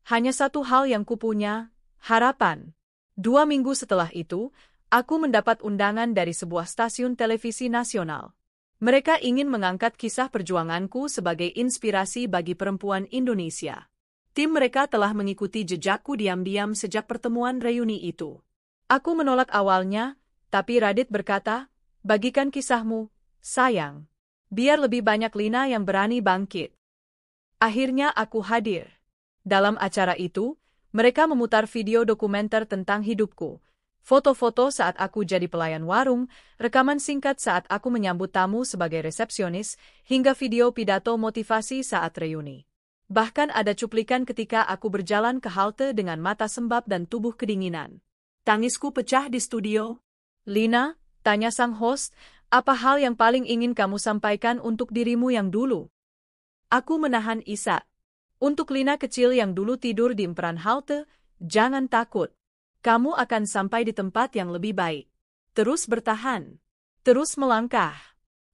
Hanya satu hal yang kupunya, harapan. 2 minggu setelah itu, aku mendapat undangan dari sebuah stasiun televisi nasional. Mereka ingin mengangkat kisah perjuanganku sebagai inspirasi bagi perempuan Indonesia. Tim mereka telah mengikuti jejakku diam-diam sejak pertemuan reuni itu. Aku menolak awalnya, tapi Radit berkata, bagikan kisahmu, sayang. Biar lebih banyak Lina yang berani bangkit. Akhirnya aku hadir. Dalam acara itu, mereka memutar video dokumenter tentang hidupku, foto-foto saat aku jadi pelayan warung, rekaman singkat saat aku menyambut tamu sebagai resepsionis, hingga video pidato motivasi saat reuni. Bahkan ada cuplikan ketika aku berjalan ke halte dengan mata sembab dan tubuh kedinginan. Tangisku pecah di studio. Lina, tanya sang host, apa hal yang paling ingin kamu sampaikan untuk dirimu yang dulu? Aku menahan isak. Untuk Lina kecil yang dulu tidur di emperan halte, jangan takut. Kamu akan sampai di tempat yang lebih baik. Terus bertahan. Terus melangkah.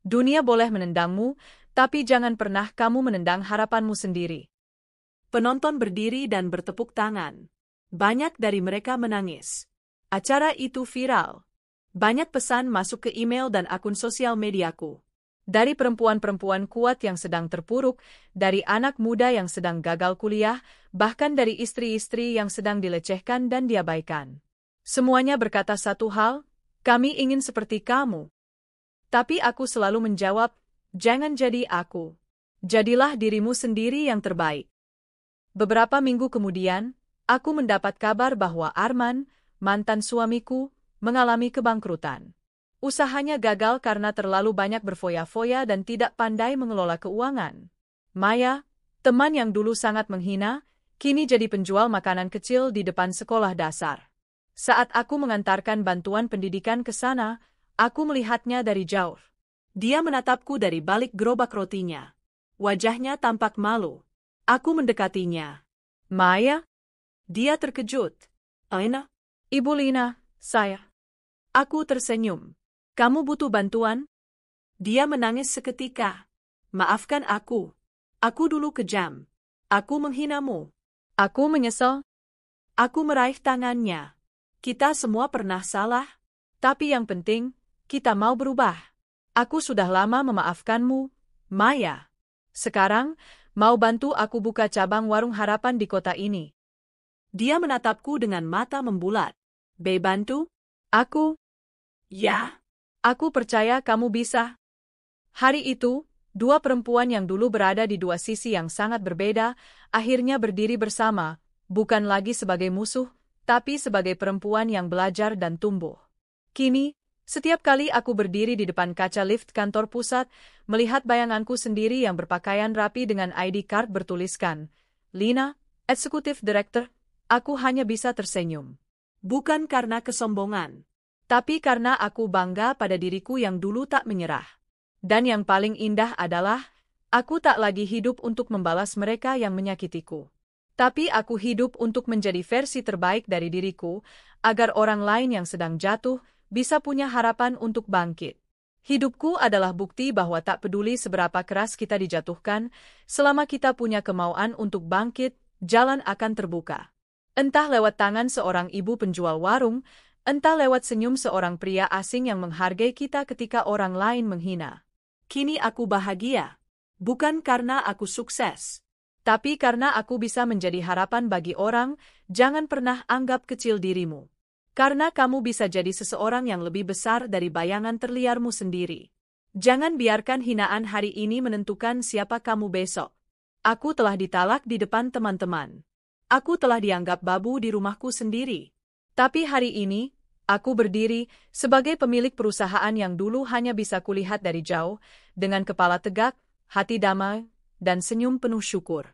Dunia boleh menendangmu, tapi jangan pernah kamu menendang harapanmu sendiri. Penonton berdiri dan bertepuk tangan. Banyak dari mereka menangis. Acara itu viral. Banyak pesan masuk ke email dan akun sosial mediaku. Dari perempuan-perempuan kuat yang sedang terpuruk, dari anak muda yang sedang gagal kuliah, bahkan dari istri-istri yang sedang dilecehkan dan diabaikan. Semuanya berkata satu hal, kami ingin seperti kamu. Tapi aku selalu menjawab, jangan jadi aku. Jadilah dirimu sendiri yang terbaik. Beberapa minggu kemudian, aku mendapat kabar bahwa Arman, mantan suamiku, mengalami kebangkrutan. Usahanya gagal karena terlalu banyak berfoya-foya dan tidak pandai mengelola keuangan. Maya, teman yang dulu sangat menghina, Kini jadi penjual makanan kecil di depan sekolah dasar. Saat aku mengantarkan bantuan pendidikan ke sana, aku melihatnya dari jauh. Dia menatapku dari balik gerobak rotinya. Wajahnya tampak malu. Aku mendekatinya. Maya? Dia terkejut. Aina? Ibu Lina, saya. Aku tersenyum. Kamu butuh bantuan? Dia menangis seketika. Maafkan aku. Aku dulu kejam. Aku menghinamu. Aku menyesal. Aku meraih tangannya. Kita semua pernah salah. Tapi yang penting, kita mau berubah. Aku sudah lama memaafkanmu, Maya. Sekarang, mau bantu aku buka cabang warung harapan di kota ini. Dia menatapku dengan mata membulat. Bantu? Aku? Ya. Aku percaya kamu bisa. Hari itu, dua perempuan yang dulu berada di dua sisi yang sangat berbeda, akhirnya berdiri bersama, bukan lagi sebagai musuh, tapi sebagai perempuan yang belajar dan tumbuh. Kini, setiap kali aku berdiri di depan kaca lift kantor pusat, melihat bayanganku sendiri yang berpakaian rapi dengan ID card bertuliskan, Lina, Executive Director, aku hanya bisa tersenyum. Bukan karena kesombongan, tapi karena aku bangga pada diriku yang dulu tak menyerah. Dan yang paling indah adalah, aku tak lagi hidup untuk membalas mereka yang menyakitiku. Tapi aku hidup untuk menjadi versi terbaik dari diriku, agar orang lain yang sedang jatuh bisa punya harapan untuk bangkit. Hidupku adalah bukti bahwa tak peduli seberapa keras kita dijatuhkan, selama kita punya kemauan untuk bangkit, jalan akan terbuka. Entah lewat tangan seorang ibu penjual warung, entah lewat senyum seorang pria asing yang menghargai kita ketika orang lain menghina. Kini aku bahagia. Bukan karena aku sukses, tapi karena aku bisa menjadi harapan bagi orang. Jangan pernah anggap kecil dirimu. Karena kamu bisa jadi seseorang yang lebih besar dari bayangan terliarmu sendiri. Jangan biarkan hinaan hari ini menentukan siapa kamu besok. Aku telah ditalak di depan teman-teman. Aku telah dianggap babu di rumahku sendiri. Tapi hari ini, aku berdiri sebagai pemilik perusahaan yang dulu hanya bisa kulihat dari jauh, dengan kepala tegak, hati damai, dan senyum penuh syukur.